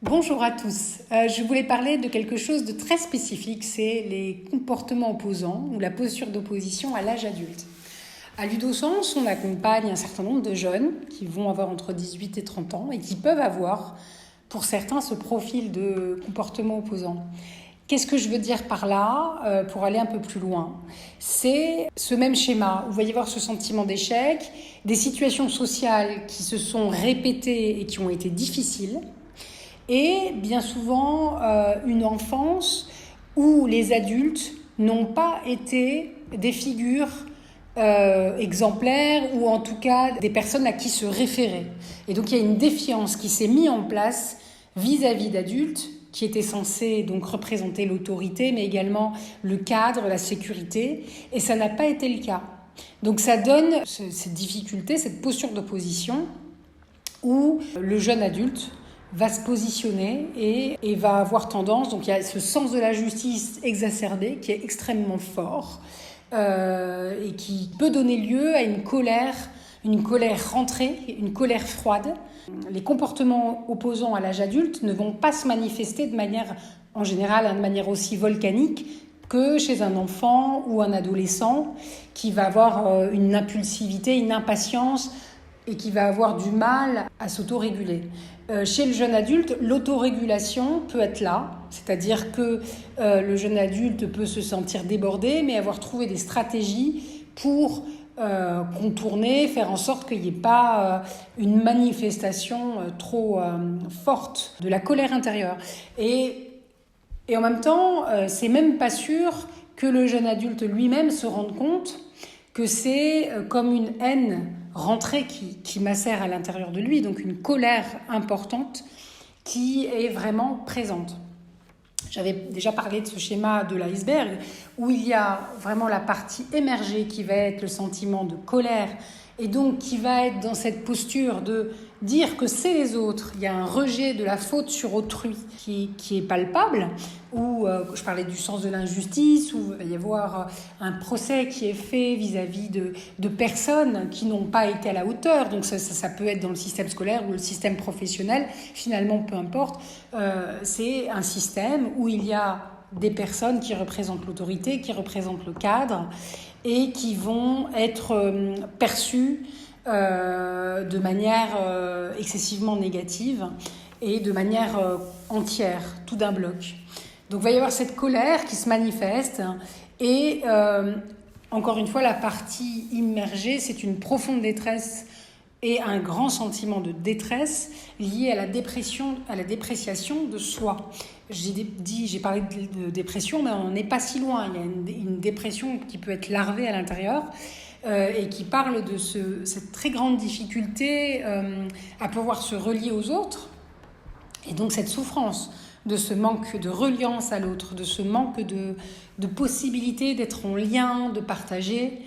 Bonjour à tous. Je voulais parler de quelque chose de très spécifique, c'est les comportements opposants ou la posture d'opposition à l'âge adulte. À Ludosens, on accompagne un certain nombre de jeunes qui vont avoir entre 18 et 30 ans et qui peuvent avoir, pour certains, ce profil de comportement opposant. Qu'est-ce que je veux dire par là, pour aller un peu plus loin? C'est ce même schéma où il va y avoir ce sentiment d'échec, des situations sociales qui se sont répétées et qui ont été difficiles, et bien souvent une enfance où les adultes n'ont pas été des figures exemplaires ou en tout cas des personnes à qui se référer. Et donc il y a une défiance qui s'est mise en place vis-à-vis d'adultes qui étaient censés donc représenter l'autorité mais également le cadre, la sécurité, et ça n'a pas été le cas. Donc ça donne cette difficulté, cette posture d'opposition où le jeune adulte va se positionner et va avoir tendance, donc il y a ce sens de la justice exacerbé qui est extrêmement fort et qui peut donner lieu à une colère rentrée, une colère froide. Les comportements opposants à l'âge adulte ne vont pas se manifester de manière, en général, de manière aussi volcanique que chez un enfant ou un adolescent qui va avoir une impulsivité, une impatience et qui va avoir du mal à s'autoréguler. Chez le jeune adulte, l'autorégulation peut être là, c'est-à-dire que le jeune adulte peut se sentir débordé, mais avoir trouvé des stratégies pour contourner, faire en sorte qu'il n'y ait pas une manifestation trop forte de la colère intérieure. Et en même temps, c'est même pas sûr que le jeune adulte lui-même se rende compte que c'est comme une haine rentrée qui macère à l'intérieur de lui, donc une colère importante qui est vraiment présente. J'avais déjà parlé de ce schéma de l'iceberg, où il y a vraiment la partie émergée qui va être le sentiment de colère, et donc qui va être dans cette posture de dire que c'est les autres. Il y a un rejet de la faute sur autrui qui est palpable, où je parlais du sens de l'injustice, où il va y avoir un procès qui est fait vis-à-vis de personnes qui n'ont pas été à la hauteur. Donc ça peut être dans le système scolaire ou le système professionnel, finalement peu importe. C'est un système où il y a des personnes qui représentent l'autorité, qui représentent le cadre et qui vont être perçues de manière excessivement négative et de manière entière, tout d'un bloc. Donc il va y avoir cette colère qui se manifeste et encore une fois la partie immergée, c'est une profonde détresse et un grand sentiment de détresse lié à la dépréciation de soi. J'ai parlé de dépression, mais on n'est pas si loin. Il y a une dépression qui peut être larvée à l'intérieur et qui parle de cette très grande difficulté à pouvoir se relier aux autres. Et donc cette souffrance de ce manque de reliance à l'autre, de ce manque de possibilité d'être en lien, de partager,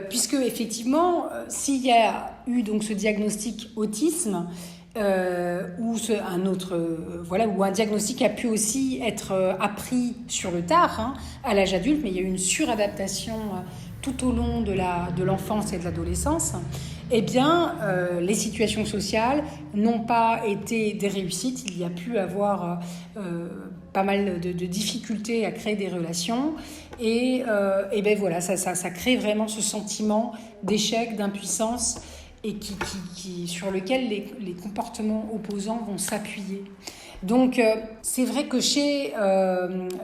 puisque effectivement, s'il y a eu donc ce diagnostic autisme, ou un diagnostic a pu aussi être appris sur le tard, à l'âge adulte, mais il y a eu une suradaptation tout au long de l'enfance et de l'adolescence. Eh bien, les situations sociales n'ont pas été des réussites. Il y a pu avoir pas mal de difficultés à créer des relations. Et ben voilà, ça crée vraiment ce sentiment d'échec, d'impuissance, et sur lequel les comportements opposants vont s'appuyer. Donc, c'est vrai que chez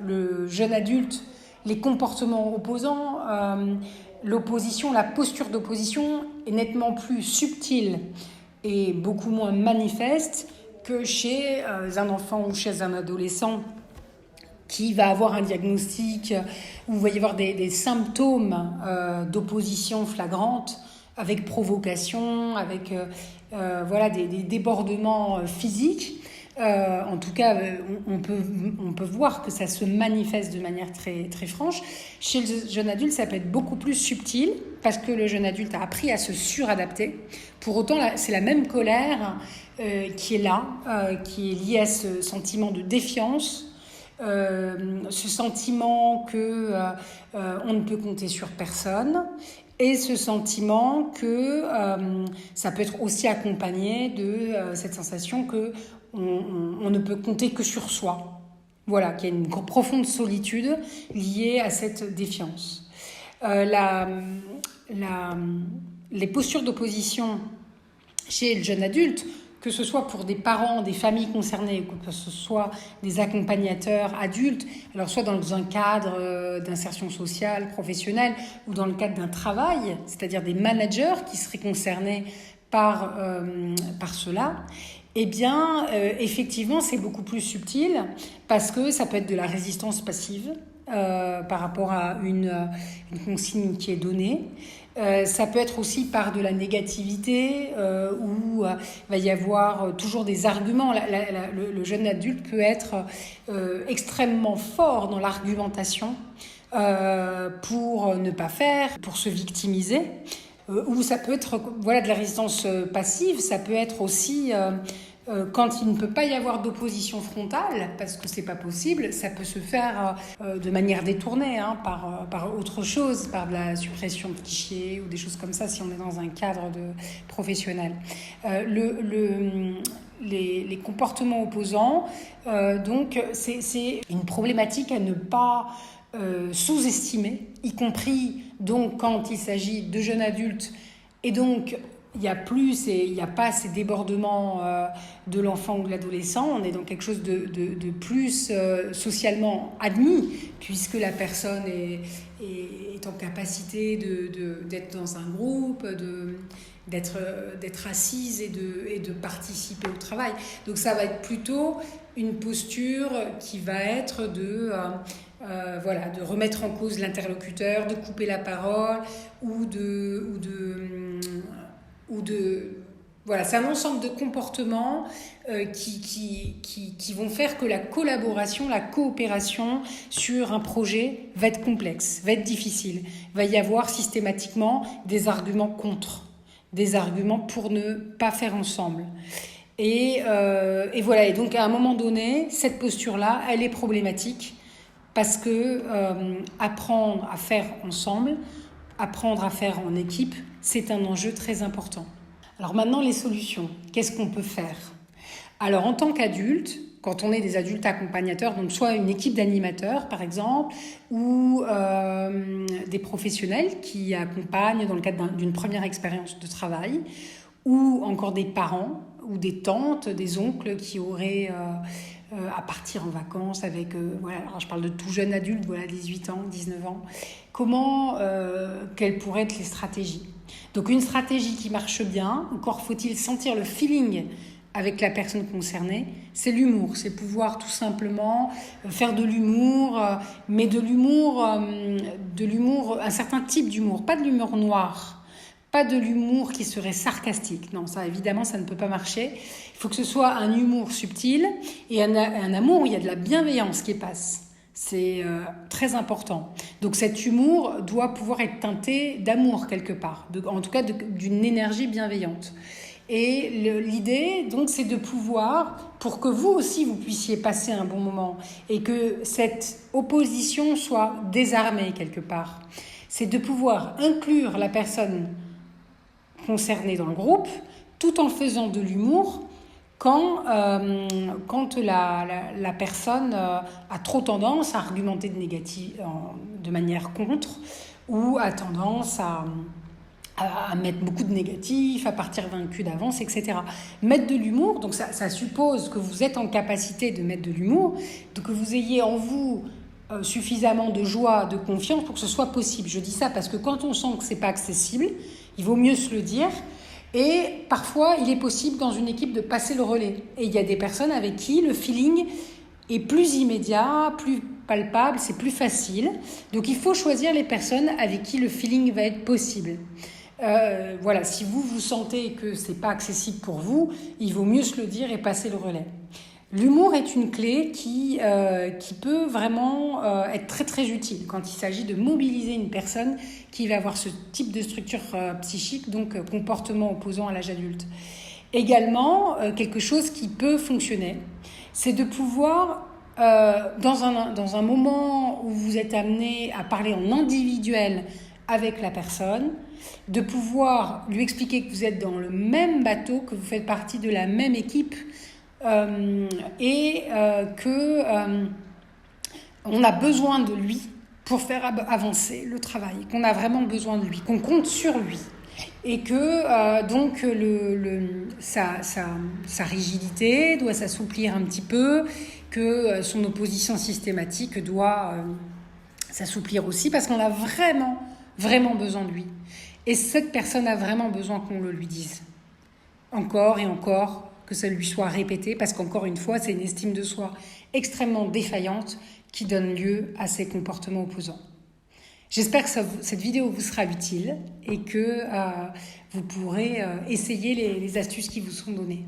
le jeune adulte, les comportements opposants, l'opposition, la posture d'opposition est nettement plus subtile et beaucoup moins manifeste que chez un enfant ou chez un adolescent qui va avoir un diagnostic où il va y avoir des symptômes d'opposition flagrante avec provocation, avec des débordements physiques. En tout cas, on peut voir que ça se manifeste de manière très, très franche. Chez le jeune adulte, ça peut être beaucoup plus subtil parce que le jeune adulte a appris à se suradapter. Pour autant, c'est la même colère qui est là, qui est liée à ce sentiment de défiance, ce sentiment que on ne peut compter sur personne Et ce sentiment que ça peut être aussi accompagné de cette sensation que on ne peut compter que sur soi. Voilà, qu'il y a une profonde solitude liée à cette défiance. Les postures d'opposition chez le jeune adulte, que ce soit pour des parents, des familles concernées, que ce soit des accompagnateurs adultes, alors soit dans un cadre d'insertion sociale, professionnelle, ou dans le cadre d'un travail, c'est-à-dire des managers qui seraient concernés par cela, eh bien, effectivement, c'est beaucoup plus subtil parce que ça peut être de la résistance passive par rapport à une consigne qui est donnée. Ça peut être aussi par de la négativité où il va y avoir toujours des arguments. Le jeune adulte peut être extrêmement fort dans l'argumentation pour ne pas faire, pour se victimiser. Ou ça peut être de la résistance passive, ça peut être aussi quand il ne peut pas y avoir d'opposition frontale, parce que c'est pas possible, ça peut se faire de manière détournée, par autre chose, par de la suppression de fichiers ou des choses comme ça, si on est dans un cadre professionnel. Les comportements opposants, donc c'est une problématique à ne pas sous-estimé, y compris donc quand il s'agit de jeunes adultes, et donc il n'y a pas ces débordements de l'enfant ou de l'adolescent. On est dans quelque chose de plus socialement admis, puisque la personne est en capacité d'être dans un groupe, d'être assise et de participer au travail. Donc ça va être plutôt une posture qui va être de remettre en cause l'interlocuteur, de couper la parole voilà, c'est un ensemble de comportements qui vont faire que la collaboration, la coopération sur un projet va être complexe, va être difficile. Il va y avoir systématiquement des arguments contre, des arguments pour ne pas faire ensemble. Et voilà, et donc à un moment donné, cette posture-là, elle est problématique parce que apprendre à faire ensemble, apprendre à faire en équipe, c'est un enjeu très important. Alors maintenant, les solutions. Qu'est-ce qu'on peut faire ? Alors en tant qu'adulte, quand on est des adultes accompagnateurs, donc soit une équipe d'animateurs par exemple, ou des professionnels qui accompagnent dans le cadre d'une première expérience de travail, ou encore des parents, ou des tantes, des oncles qui auraient à partir en vacances avec, alors je parle de tout jeune adulte, 18 ans, 19 ans. Quelles pourraient être les stratégies ? Donc une stratégie qui marche bien, encore faut-il sentir le feeling avec la personne concernée, c'est l'humour, c'est pouvoir tout simplement faire de l'humour, mais de l'humour, un certain type d'humour, pas de l'humour noir, pas de l'humour qui serait sarcastique. Non, ça évidemment, ça ne peut pas marcher. Il faut que ce soit un humour subtil et un amour où il y a de la bienveillance qui passe. C'est très important. Donc cet humour doit pouvoir être teinté d'amour quelque part, en tout cas d'une énergie bienveillante. Et l'idée, donc, c'est de pouvoir, pour que vous aussi, vous puissiez passer un bon moment et que cette opposition soit désarmée quelque part, c'est de pouvoir inclure la personne concernée dans le groupe tout en faisant de l'humour quand la personne a trop tendance à argumenter de manière contre ou a tendance à mettre beaucoup de négatifs, à partir vaincu d'avance, etc. Mettre de l'humour, donc ça suppose que vous êtes en capacité de mettre de l'humour, donc que vous ayez en vous suffisamment de joie, de confiance pour que ce soit possible. Je dis ça parce que quand on sent que c'est pas accessible, il vaut mieux se le dire. Et parfois, il est possible dans une équipe de passer le relais. Et il y a des personnes avec qui le feeling est plus immédiat, plus palpable, c'est plus facile. Donc il faut choisir les personnes avec qui le feeling va être possible. Si vous sentez que c'est pas accessible pour vous, il vaut mieux se le dire et passer le relais. L'humour est une clé qui peut vraiment être très très utile quand il s'agit de mobiliser une personne qui va avoir ce type de structure psychique, donc comportement opposant à l'âge adulte. Également, quelque chose qui peut fonctionner, c'est de pouvoir, dans un moment où vous êtes amené à parler en individuel avec la personne, de pouvoir lui expliquer que vous êtes dans le même bateau, que vous faites partie de la même équipe que on a besoin de lui pour faire avancer le travail, qu'on a vraiment besoin de lui, qu'on compte sur lui. Et que donc sa rigidité doit s'assouplir un petit peu, que son opposition systématique doit s'assouplir aussi, parce qu'on a vraiment besoin de lui. Et cette personne a vraiment besoin qu'on le lui dise. Encore et encore, que ça lui soit répété, parce qu'encore une fois, c'est une estime de soi extrêmement défaillante qui donne lieu à ces comportements opposants. J'espère que cette vidéo vous sera utile et que vous pourrez essayer les astuces qui vous sont données.